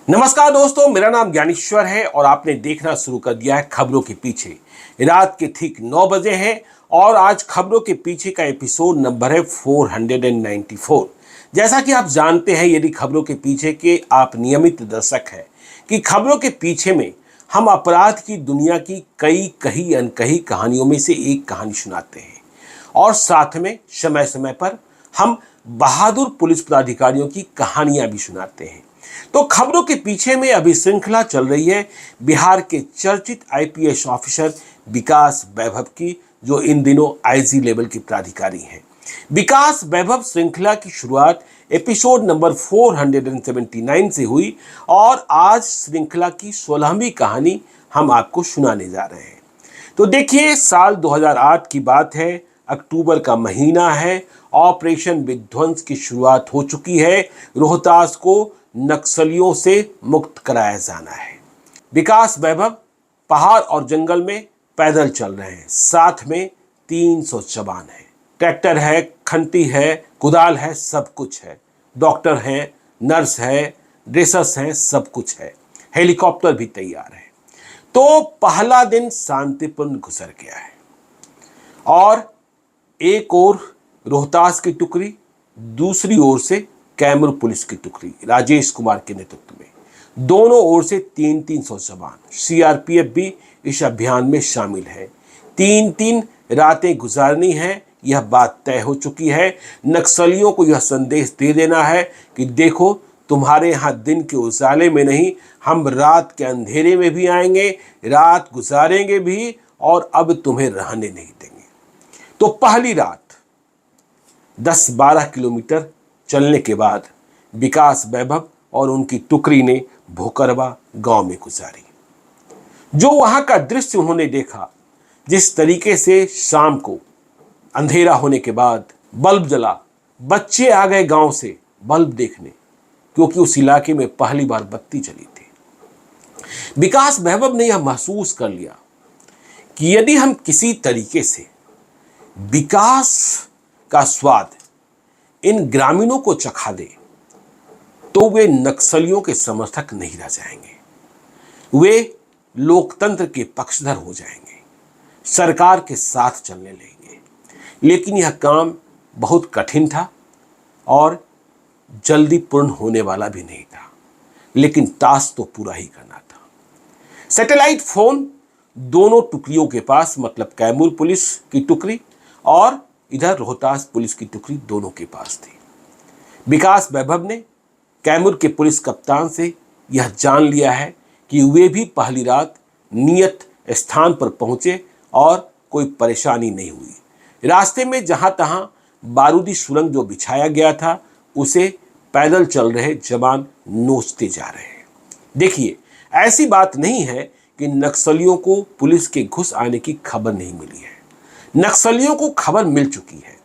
नमस्कार दोस्तों, मेरा नाम ज्ञानेश्वर है और आपने देखना शुरू कर दिया है खबरों के पीछे। रात के ठीक 9 बजे हैं और आज खबरों के पीछे का एपिसोड नंबर है 494। जैसा कि आप जानते हैं, यदि खबरों के पीछे के आप नियमित दर्शक हैं, कि खबरों के पीछे में हम अपराध की दुनिया की कई कही अनकही कहानियों में से एक कहानी सुनाते हैं और साथ में समय समय पर हम बहादुर पुलिस पदाधिकारियों की कहानियां भी सुनाते हैं। तो खबरों के पीछे में अभी श्रृंखला चल रही है बिहार के चर्चित आईपीएस ऑफिसर विकास वैभव की, जो इन दिनों आईजी लेवल के पदाधिकारी हैं। विकास वैभव श्रृंखला की शुरुआत एपिसोड नंबर 479 से हुई और आज श्रृंखला की 16वीं कहानी हम आपको सुनाने जा रहे हैं। तो देखिए, साल 2008 की बात है, अक्टूबर का महीना है, ऑपरेशन विध्वंस की शुरुआत हो चुकी है। रोहतास को नक्सलियों से मुक्त कराया जाना है। विकास वैभव पहाड़ और जंगल में पैदल चल रहे हैं, साथ में 300 जवान है। ट्रैक्टर है, खंती है, कुदाल है, सब कुछ है। डॉक्टर हैं, नर्स है, ड्रेसर्स हैं, सब कुछ है। हेलीकॉप्टर भी तैयार है। तो पहला दिन शांतिपूर्ण गुजर गया है और एक ओर रोहतास की टुकड़ी, दूसरी ओर से कैमूर पुलिस की टुकड़ी राजेश कुमार के नेतृत्व में, दोनों ओर से 300 जवान। सीआरपीएफ भी इस अभियान में शामिल है। 3 रातें गुजारनी है, यह बात तय हो चुकी है। नक्सलियों को यह संदेश दे देना है कि देखो, तुम्हारे यहाँ दिन के उजाले में नहीं, हम रात के अंधेरे में भी आएंगे, रात गुजारेंगे भी और अब तुम्हें रहने नहीं देंगे। तो पहली रात 10-12 किलोमीटर चलने के बाद विकास वैभव और उनकी टुकड़ी ने भोकरवा गांव में गुजारी। जो वहां का दृश्य उन्होंने देखा, जिस तरीके से शाम को अंधेरा होने के बाद बल्ब जला, बच्चे आ गए गांव से बल्ब देखने, क्योंकि उस इलाके में पहली बार बत्ती चली थी। विकास वैभव ने यह महसूस कर लिया कि यदि हम किसी तरीके से विकास का स्वाद इन ग्रामीणों को चखा दे तो वे नक्सलियों के समर्थक नहीं रह जाएंगे, वे लोकतंत्र के पक्षधर हो जाएंगे, सरकार के साथ चलने लगेंगे। लेकिन यह काम बहुत कठिन था और जल्दी पूर्ण होने वाला भी नहीं था, लेकिन टास्क तो पूरा ही करना था। सैटेलाइट फोन दोनों टुकड़ियों के पास, मतलब कैमूर पुलिस की टुकड़ी और इधर रोहतास पुलिस की टुकड़ी, दोनों के पास थी। विकास वैभव ने कैमूर के पुलिस कप्तान से यह जान लिया है कि वे भी पहली रात नियत स्थान पर पहुंचे और कोई परेशानी नहीं हुई। रास्ते में जहां तहां बारूदी सुरंग जो बिछाया गया था, उसे पैदल चल रहे जवान नोचते जा रहे हैं। देखिए, ऐसी बात नहीं है कि नक्सलियों को पुलिस के घुस आने की खबर नहीं मिली है। नक्सलियों को खबर मिल चुकी है,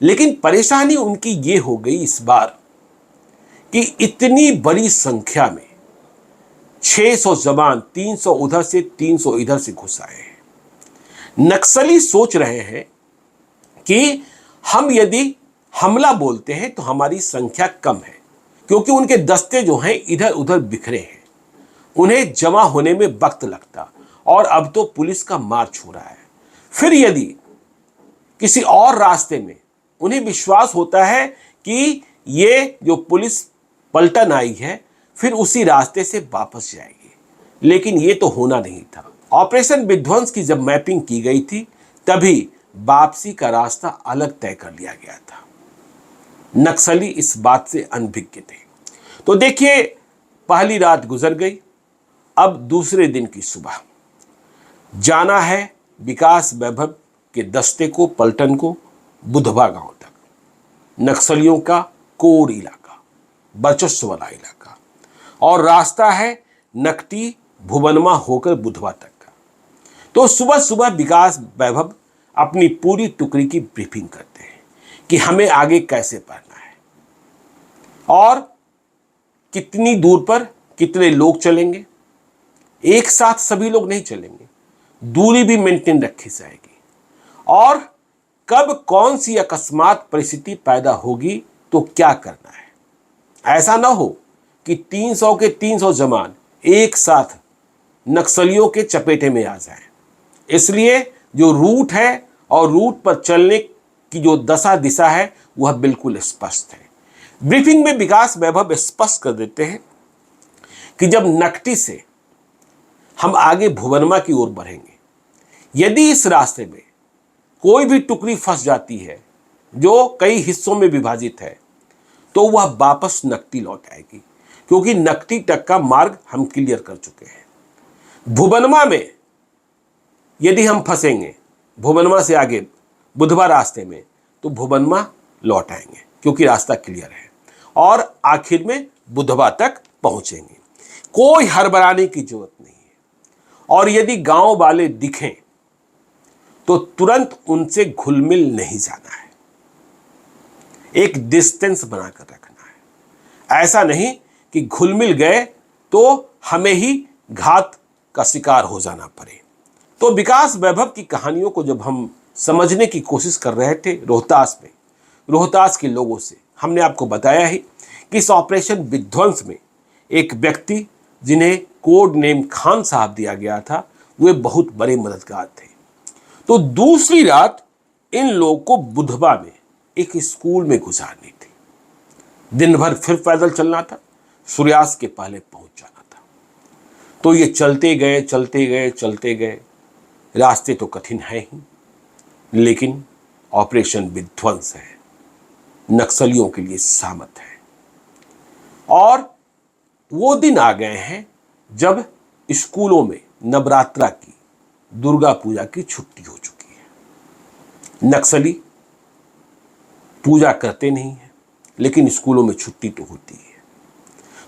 लेकिन परेशानी उनकी ये हो गई इस बार कि इतनी बड़ी संख्या में 600 जवान, 300 उधर से 300 इधर से घुस आए हैं। नक्सली सोच रहे हैं कि हम यदि हमला बोलते हैं तो हमारी संख्या कम है, क्योंकि उनके दस्ते जो हैं इधर उधर बिखरे हैं, उन्हें जमा होने में वक्त लगता और अब तो पुलिस का मार्च हो रहा है। फिर यदि किसी और रास्ते में उन्हें विश्वास होता है कि ये जो पुलिस पलटन आई है फिर उसी रास्ते से वापस जाएगी, लेकिन ये तो होना नहीं था। ऑपरेशन विध्वंस की जब मैपिंग की गई थी, तभी वापसी का रास्ता अलग तय कर लिया गया था। नक्सली इस बात से अनभिज्ञ थे। तो देखिए, पहली रात गुजर गई, अब दूसरे दिन की सुबह जाना है विकास वैभव के दस्ते को, पलटन को, बुधवा गांव तक। नक्सलियों का कोर इलाका, वर्चस्व वाला इलाका, और रास्ता है नकटी भुवनमा होकर बुधवा तक का। तो सुबह सुबह विकास वैभव अपनी पूरी टुकड़ी की ब्रीफिंग करते हैं कि हमें आगे कैसे बढ़ना है और कितनी दूर पर कितने लोग चलेंगे। एक साथ सभी लोग नहीं चलेंगे, दूरी भी मेंटेन रखी जाएगी और कब कौन सी अकस्मात परिस्थिति पैदा होगी तो क्या करना है। ऐसा ना हो कि 300 के 300 जवान एक साथ नक्सलियों के चपेटे में आ जाएं। इसलिए जो रूट है और रूट पर चलने की जो दशा दिशा है वह बिल्कुल स्पष्ट है। ब्रीफिंग में विकास वैभव स्पष्ट कर देते हैं कि जब नकटी से हम आगे भुवनमा की ओर बढ़ेंगे, यदि इस रास्ते में कोई भी टुकड़ी फंस जाती है जो कई हिस्सों में विभाजित है तो वह वापस नकटी लौट आएगी, क्योंकि नकटी तक का मार्ग हम क्लियर कर चुके हैं। भुवनमा में यदि हम फंसेंगे, भुवनमा से आगे बुधवा रास्ते में, तो भुवनमा लौट आएंगे क्योंकि रास्ता क्लियर है और आखिर में बुधवा तक पहुंचेंगे। कोई हड़बड़ाने की जरूरत नहीं है और यदि गांव वाले दिखें तो तुरंत उनसे घुल मिल नहीं जाना है, एक डिस्टेंस बनाकर रखना है। ऐसा नहीं कि घुल मिल गए तो हमें ही घात का शिकार हो जाना पड़े। तो विकास वैभव की कहानियों को जब हम समझने की कोशिश कर रहे थे रोहतास में, रोहतास के लोगों से, हमने आपको बताया ही कि इस ऑपरेशन विध्वंस में एक व्यक्ति जिन्हें कोड नेम खान साहब दिया गया था, वे बहुत बड़े मददगार थे। तो दूसरी रात इन लोगों को बुधवा में एक स्कूल में गुजारनी थी। दिन भर फिर पैदल चलना था, सूर्यास्त के पहले पहुंच जाना था। तो ये चलते गए चलते गए चलते गए। रास्ते तो कठिन है ही, लेकिन ऑपरेशन विध्वंस है, नक्सलियों के लिए सामत है। और वो दिन आ गए हैं जब स्कूलों में नवरात्रा की, दुर्गा पूजा की छुट्टी हो चुकी है। नक्सली पूजा करते नहीं है, लेकिन स्कूलों में छुट्टी तो होती है।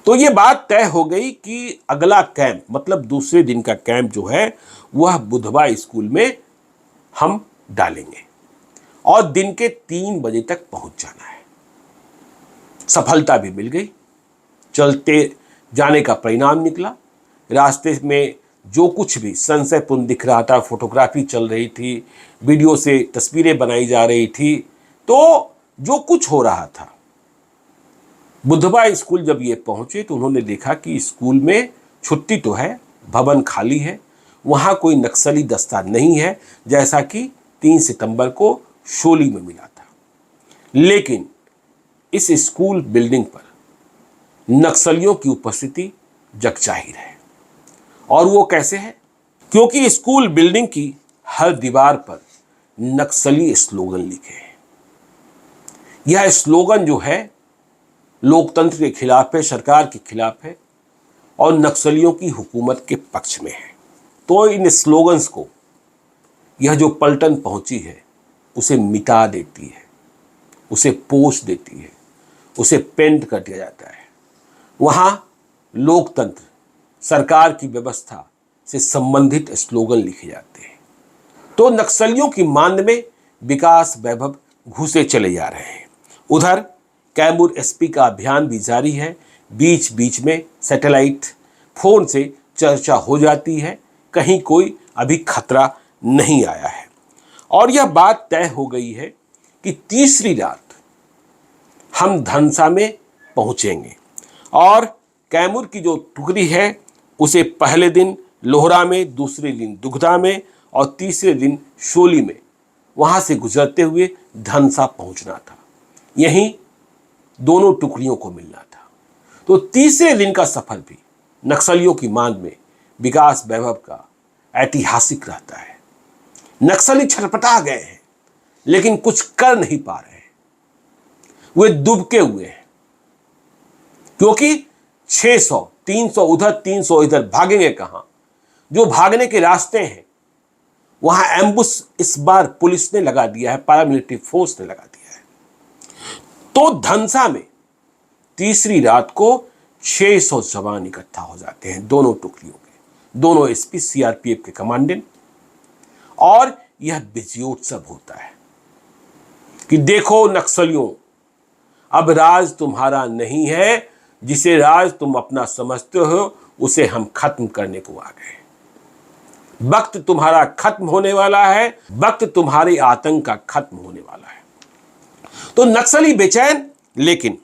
तो ये बात तय हो गई कि अगला कैंप, मतलब दूसरे दिन का कैंप जो है वह बुधवा स्कूल में हम डालेंगे और दिन के 3 बजे तक पहुंच जाना है। सफलता भी मिल गई, चलते जाने का परिणाम निकला। रास्ते में जो कुछ भी संशयपूर्ण दिख रहा था, फोटोग्राफी चल रही थी, वीडियो से तस्वीरें बनाई जा रही थी, तो जो कुछ हो रहा था, बुधवा स्कूल जब ये पहुंचे तो उन्होंने देखा कि स्कूल में छुट्टी तो है, भवन खाली है, वहां कोई नक्सली दस्ता नहीं है जैसा कि 3 सितंबर को शोली में मिला था। लेकिन इस स्कूल बिल्डिंग पर नक्सलियों की उपस्थिति जगजाहिर है। और वो कैसे है? क्योंकि स्कूल बिल्डिंग की हर दीवार पर नक्सली स्लोगन लिखे हैं। यह स्लोगन जो है लोकतंत्र के खिलाफ है, सरकार के खिलाफ है और नक्सलियों की हुकूमत के पक्ष में है। तो इन स्लोगन्स को यह जो पलटन पहुंची है उसे मिटा देती है, उसे पोछ देती है, उसे पेंट कर दिया जाता है। वहां लोकतंत्र, सरकार की व्यवस्था से संबंधित स्लोगन लिखे जाते हैं। तो नक्सलियों की मांद में विकास वैभव घुसे चले जा रहे हैं। उधर कैमूर एसपी का अभियान भी जारी है। बीच बीच में सैटेलाइट फोन से चर्चा हो जाती है, कहीं कोई अभी खतरा नहीं आया है। और यह बात तय हो गई है कि तीसरी रात हम धनसा में पहुंचेंगे और कैमूर की जो टुकड़ी है उसे पहले दिन लोहरा में, दूसरे दिन दुगधा में और तीसरे दिन शोली में, वहां से गुजरते हुए धनसा पहुंचना था। यहीं दोनों टुकड़ियों को मिलना था। तो तीसरे दिन का सफर भी नक्सलियों की मांग में विकास वैभव का ऐतिहासिक रहता है। नक्सली छटपटा गए हैं लेकिन कुछ कर नहीं पा रहे हैं, वे दुबके हुए हैं, क्योंकि 600, 300 उधर, 300 इधर, भागेंगे कहां? जो भागने के रास्ते हैं वहां एम्बुश इस बार पुलिस ने लगा दिया है, पैरामिलिट्री फोर्स ने लगा दिया है। तो धनसा में तीसरी रात को 600 जवान इकट्ठा हो जाते हैं, दोनों टुकड़ियों के, दोनों एसपी, सीआरपीएफ के कमांडेंट। और यह विजयोत्सव होता है कि देखो नक्सलियों, अब राज तुम्हारा नहीं है, जिसे राज तुम अपना समझते हो उसे हम खत्म करने को आ गए। वक्त तुम्हारा खत्म होने वाला है, वक्त तुम्हारे आतंक का खत्म होने वाला है। तो नक्सली बेचैन, लेकिन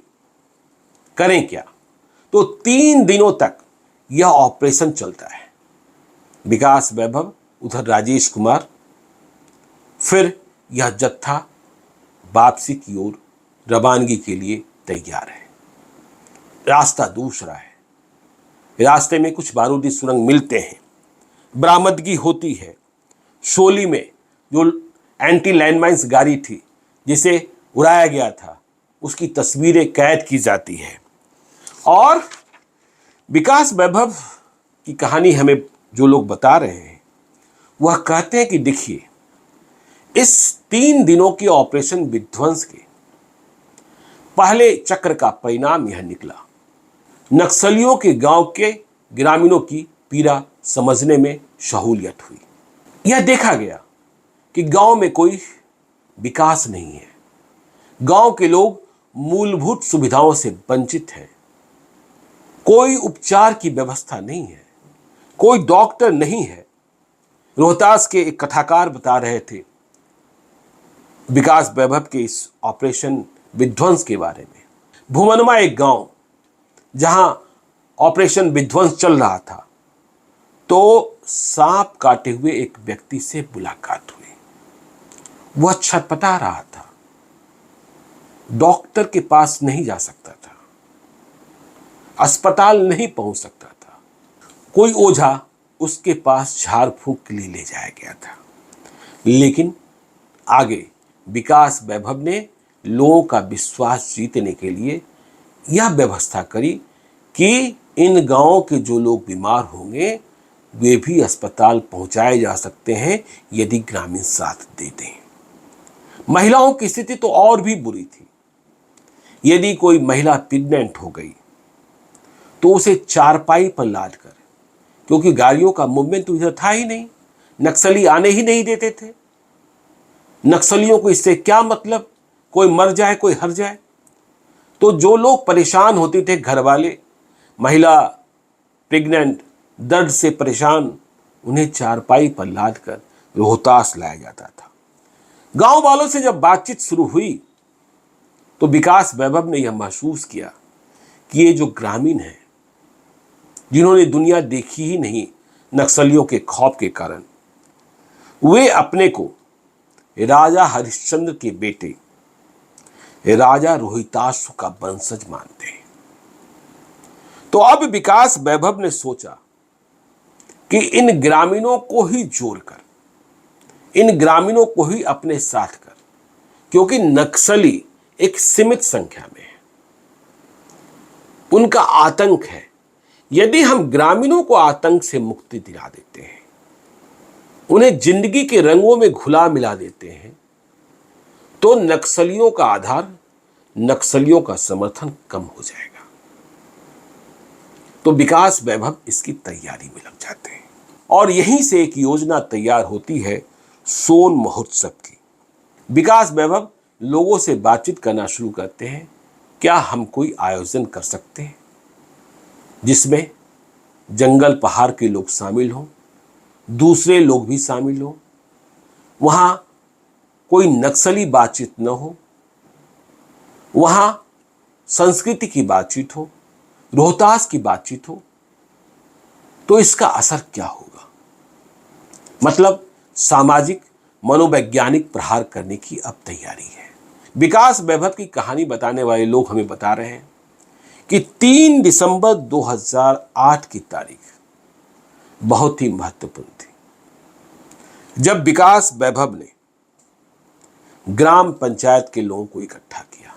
करें क्या? तो 3 दिनों तक यह ऑपरेशन चलता है। विकास वैभव, उधर राजेश कुमार, फिर यह जत्था वापसी की ओर रवानगी के लिए तैयार है। रास्ता दूसरा है। रास्ते में कुछ बारूदी सुरंग मिलते हैं, बरामदगी होती है। शोली में जो एंटी लैंडमाइंस गाड़ी थी जिसे उड़ाया गया था, उसकी तस्वीरें कैद की जाती है। और विकास वैभव की कहानी हमें जो लोग बता रहे हैं वह कहते हैं कि देखिए, इस 3 दिनों के ऑपरेशन विध्वंस के पहले चक्र का परिणाम यह निकला। नक्सलियों के गांव के ग्रामीणों की पीड़ा समझने में सहूलियत हुई। यह देखा गया कि गांव में कोई विकास नहीं है, गांव के लोग मूलभूत सुविधाओं से वंचित हैं, कोई उपचार की व्यवस्था नहीं है, कोई डॉक्टर नहीं है। रोहतास के एक कथाकार बता रहे थे विकास वैभव के इस ऑपरेशन विध्वंस के बारे में। भूमनमा एक गांव जहां ऑपरेशन विध्वंस चल रहा था, तो सांप काटे हुए एक व्यक्ति से मुलाकात हुई। वह छटपटा रहा था, डॉक्टर के पास नहीं जा सकता था, अस्पताल नहीं पहुंच सकता था। कोई ओझा उसके पास झाड़ फूंक के लिए ले जाया गया था। लेकिन आगे विकास वैभव ने लोगों का विश्वास जीतने के लिए यह व्यवस्था करी कि इन गांवों के जो लोग बीमार होंगे वे भी अस्पताल पहुंचाए जा सकते हैं यदि ग्रामीण साथ दे दें। महिलाओं की स्थिति तो और भी बुरी थी। यदि कोई महिला प्रेग्नेंट हो गई तो उसे चारपाई पर लाद कर, क्योंकि गाड़ियों का मूवमेंट तो इधर था ही नहीं, नक्सली आने ही नहीं देते थे। नक्सलियों को इससे क्या मतलब, कोई मर जाए कोई हर जाए। तो जो लोग परेशान होते थे, घर वाले, महिला प्रेग्नेंट, दर्द से परेशान, उन्हें चारपाई पर लाद कर रोहतास लाया जाता था। गांव वालों से जब बातचीत शुरू हुई तो विकास वैभव ने यह महसूस किया कि ये जो ग्रामीण हैं, जिन्होंने दुनिया देखी ही नहीं नक्सलियों के खौफ के कारण, वे अपने को राजा हरिश्चंद्र के बेटे राजा रोहिताश्व का वंशज मानते हैं। तो अब विकास वैभव ने सोचा कि इन ग्रामीणों को ही जोड़कर, इन ग्रामीणों को ही अपने साथ कर, क्योंकि नक्सली एक सीमित संख्या में है, उनका आतंक है। यदि हम ग्रामीणों को आतंक से मुक्ति दिला देते हैं, उन्हें जिंदगी के रंगों में घुला मिला देते हैं, तो नक्सलियों का आधार, नक्सलियों का समर्थन कम हो जाएगा। तो विकास वैभव इसकी तैयारी में लग जाते हैं और यहीं से एक योजना तैयार होती है सोन महोत्सव की। विकास वैभव लोगों से बातचीत करना शुरू करते हैं, क्या हम कोई आयोजन कर सकते हैं जिसमें जंगल पहाड़ के लोग शामिल हों, दूसरे लोग भी शामिल हों, वहां कोई नक्सली बातचीत न हो, वहां संस्कृति की बातचीत हो, रोहतास की बातचीत हो। तो इसका असर क्या होगा, मतलब सामाजिक मनोवैज्ञानिक प्रहार करने की अब तैयारी है। विकास वैभव की कहानी बताने वाले लोग हमें बता रहे हैं कि 3 दिसंबर 2008 की तारीख बहुत ही महत्वपूर्ण थी, जब विकास वैभव ने ग्राम पंचायत के लोगों को इकट्ठा किया,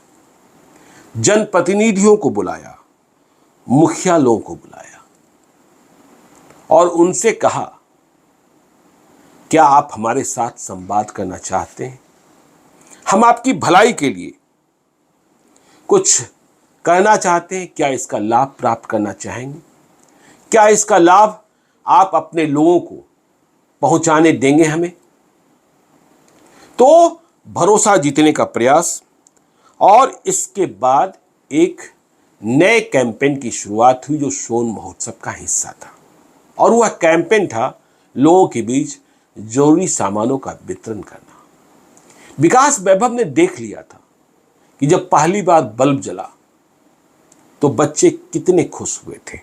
जनप्रतिनिधियों को बुलाया, मुखिया लोगों को बुलाया और उनसे कहा, क्या आप हमारे साथ संवाद करना चाहते हैं? हम आपकी भलाई के लिए कुछ करना चाहते हैं। क्या इसका लाभ प्राप्त करना चाहेंगे? क्या इसका लाभ आप अपने लोगों को पहुंचाने देंगे हमें? तो भरोसा जीतने का प्रयास और इसके बाद एक नए कैंपेन की शुरुआत हुई जो सोन महोत्सव का हिस्सा था। और वह कैंपेन था लोगों के बीच जरूरी सामानों का वितरण करना। विकास वैभव ने देख लिया था कि जब पहली बार बल्ब जला तो बच्चे कितने खुश हुए थे।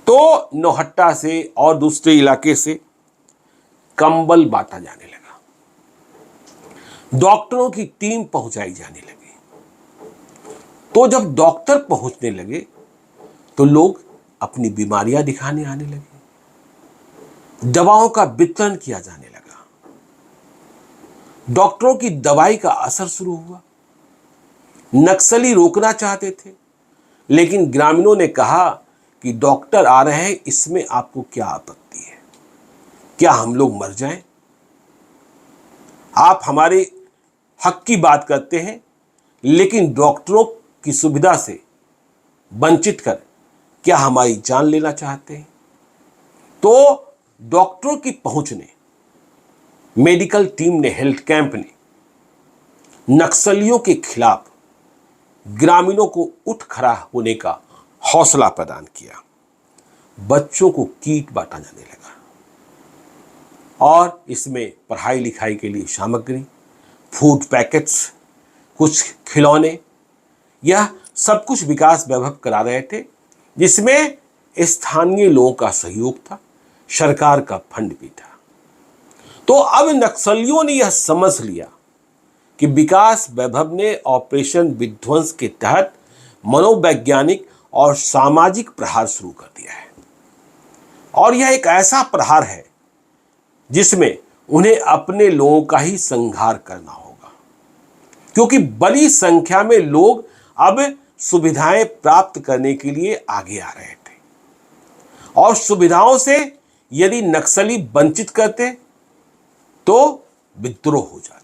तो नौहट्टा से और दूसरे इलाके से कंबल बांटा जाने लगा, डॉक्टरों की टीम पहुंचाई जाने लगी। तो जब डॉक्टर पहुंचने लगे तो लोग अपनी बीमारियां दिखाने आने लगे, दवाओं का वितरण किया जाने लगा, डॉक्टरों की दवाई का असर शुरू हुआ। नक्सली रोकना चाहते थे, लेकिन ग्रामीणों ने कहा कि डॉक्टर आ रहे हैं, इसमें आपको क्या आपत्ति है? क्या हम लोग मर जाएं? आप हमारे हक की बात करते हैं, लेकिन डॉक्टरों की सुविधा से वंचित कर क्या हमारी जान लेना चाहते हैं? तो डॉक्टरों की पहुंच ने, मेडिकल टीम ने, हेल्थ कैंप ने नक्सलियों के खिलाफ ग्रामीणों को उठ खड़ा होने का हौसला प्रदान किया। बच्चों को किट बांटा जाने लगा और इसमें पढ़ाई लिखाई के लिए सामग्री, फूड पैकेट्स, कुछ खिलौने, यह सब कुछ विकास वैभव करा रहे थे, जिसमें स्थानीय लोगों का सहयोग था, सरकार का फंड भी था। तो अब नक्सलियों ने यह समझ लिया कि विकास वैभव ने ऑपरेशन विध्वंस के तहत मनोवैज्ञानिक और सामाजिक प्रहार शुरू कर दिया है, और यह एक ऐसा प्रहार है जिसमें उन्हें अपने लोगों का ही संहार करना होगा, क्योंकि बड़ी संख्या में लोग अब सुविधाएं प्राप्त करने के लिए आगे आ रहे थे, और सुविधाओं से यदि नक्सली वंचित करते तो विद्रोह हो जाता।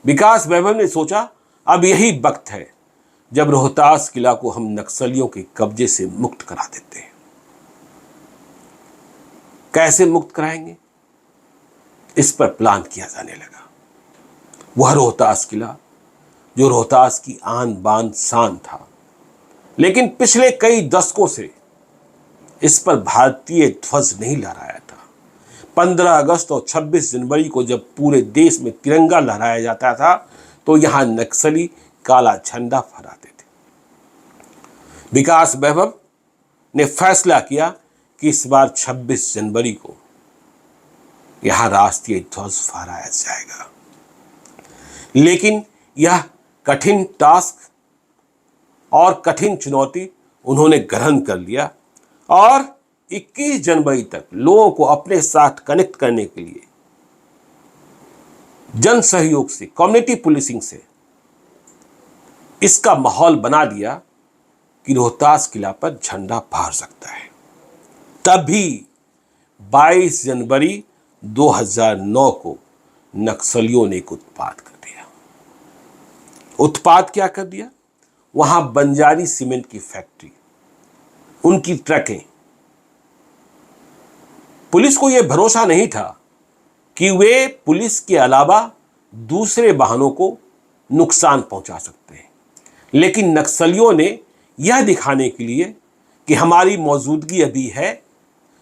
विकास वैभव ने सोचा अब यही वक्त है जब रोहतास किला को हम नक्सलियों के कब्जे से मुक्त करा देते हैं। कैसे मुक्त कराएंगे, इस पर प्लान किया जाने लगा। वह रोहतास किला जो रोहतास की आन बान शान था, लेकिन पिछले कई दशकों से इस पर भारतीय ध्वज नहीं लहराया था। 15 अगस्त और 26 जनवरी को जब पूरे देश में तिरंगा लहराया जाता था, तो यहां नक्सली काला झंडा फहराते थे। विकास वैभव ने फैसला किया कि इस बार 26 जनवरी को यहां राष्ट्रीय ध्वज फहराया जाएगा। लेकिन यह कठिन टास्क और कठिन चुनौती उन्होंने ग्रहण कर लिया, और 21 जनवरी तक लोगों को अपने साथ कनेक्ट करने के लिए जन सहयोग से, कम्युनिटी पुलिसिंग से इसका माहौल बना दिया कि रोहतास किला पर झंडा फहर सकता है। तभी 22 जनवरी 2009 को नक्सलियों ने एक उत्पात कर दिया। उत्पात क्या कर दिया? वहां बंजारी सीमेंट की फैक्ट्री, उनकी ट्रकें, पुलिस को यह भरोसा नहीं था कि वे पुलिस के अलावा दूसरे वाहनों को नुकसान पहुंचा सकते हैं, लेकिन नक्सलियों ने यह दिखाने के लिए कि हमारी मौजूदगी अभी है,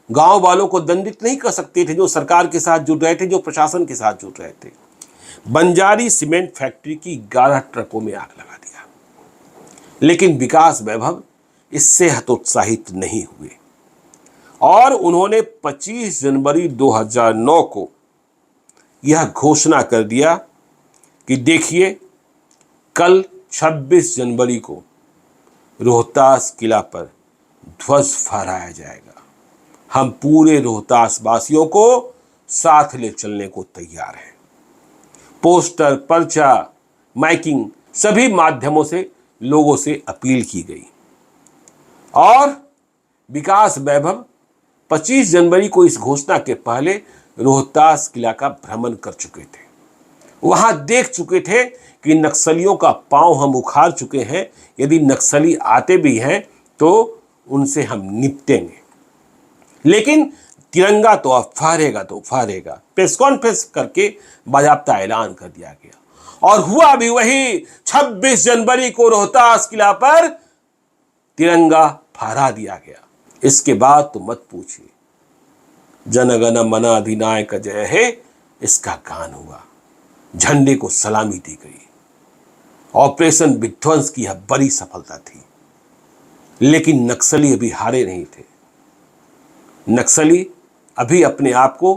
गांव वालों को दंडित नहीं कर सकते थे जो सरकार के साथ जुड़ रहे थे, जो प्रशासन के साथ जुड़ रहे थे। बंजारी सीमेंट फैक्ट्री की 11 ट्रकों में आग लगा दिया। लेकिन विकास वैभव इससे हतोत्साहित नहीं हुए, और उन्होंने 25 जनवरी 2009 को यह घोषणा कर दिया कि देखिए, कल 26 जनवरी को रोहतास किला पर ध्वज फहराया जाएगा। हम पूरे रोहतास वासियों को साथ ले चलने को तैयार हैं। पोस्टर, पर्चा, माइकिंग, सभी माध्यमों से लोगों से अपील की गई, और विकास वैभव 25 जनवरी को इस घोषणा के पहले रोहतास किला का भ्रमण कर चुके थे। वहां देख चुके थे कि नक्सलियों का पांव हम उखाड़ चुके हैं, यदि नक्सली आते भी हैं तो उनसे हम निपटेंगे। लेकिन तिरंगा तो अब फहरेगा तो फहरेगा। प्रेस कॉन्फ्रेंस करके बाकायदा ऐलान कर दिया गया, और हुआ भी वही। 26 जनवरी को रोहतास किला पर तिरंगा फहरा दिया गया। इसके बाद तो मत पूछिए, जनगण मन अधिनायक जय हे, इसका गान हुआ, झंडे को सलामी दी गई। ऑपरेशन विध्वंस की यह बड़ी सफलता थी। लेकिन नक्सली अभी हारे नहीं थे। नक्सली अभी अपने आप को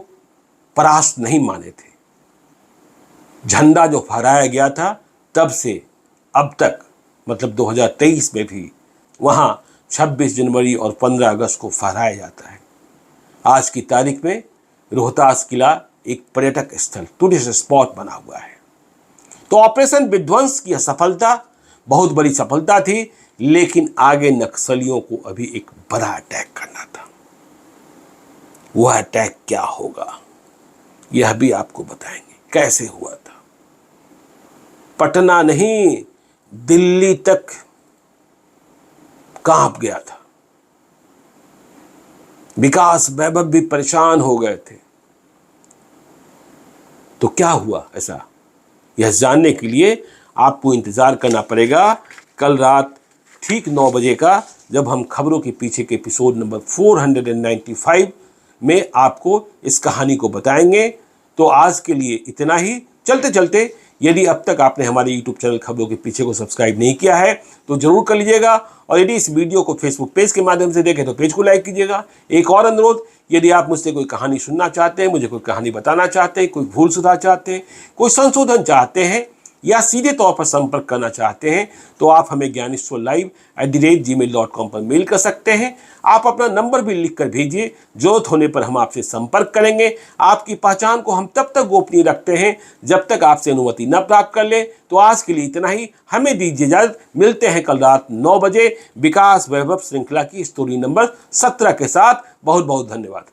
परास्त नहीं माने थे। झंडा जो फहराया गया था तब से अब तक, मतलब 2023 में भी वहां 26 जनवरी और 15 अगस्त को फहराया जाता है। आज की तारीख में रोहतास किला एक पर्यटक स्थल, टूरिस्ट स्पॉट बना हुआ है। तो ऑपरेशन विध्वंस की सफलता बहुत बड़ी सफलता थी, लेकिन आगे नक्सलियों को अभी एक बड़ा अटैक करना था। वह अटैक क्या होगा यह भी आपको बताएंगे, कैसे हुआ था। पटना नहीं, दिल्ली तक कांप गया था। विकास वैभव भी परेशान हो गए थे। तो क्या हुआ ऐसा, यह जानने के लिए आपको इंतजार करना पड़ेगा कल रात ठीक 9 बजे का, जब हम खबरों के पीछे के एपिसोड नंबर 495 में आपको इस कहानी को बताएंगे। तो आज के लिए इतना ही। चलते चलते, यदि अब तक आपने हमारे यूट्यूब चैनल खबरों के पीछे को सब्सक्राइब नहीं किया है तो जरूर कर लीजिएगा, और यदि इस वीडियो को फेसबुक पेज के माध्यम से देखें तो पेज को लाइक कीजिएगा। एक और अनुरोध, यदि आप मुझसे कोई कहानी सुनना चाहते हैं, मुझे कोई कहानी बताना चाहते हैं, कोई भूल सुधार चाहते हैं, कोई संशोधन चाहते हैं, या सीधे तौर पर संपर्क करना चाहते हैं, तो आप हमें gyaneswarlive@gmail.com पर मेल कर सकते हैं। आप अपना नंबर भी लिख कर भेजिए, जरूरत होने पर हम आपसे संपर्क करेंगे। आपकी पहचान को हम तब तक गोपनीय रखते हैं जब तक आपसे अनुमति न प्राप्त कर ले। तो आज के लिए इतना ही, हमें दीजिए इजाजत। मिलते हैं कल रात 9 बजे विकास वैभव श्रृंखला की स्टोरी नंबर 17 के साथ। बहुत बहुत धन्यवाद।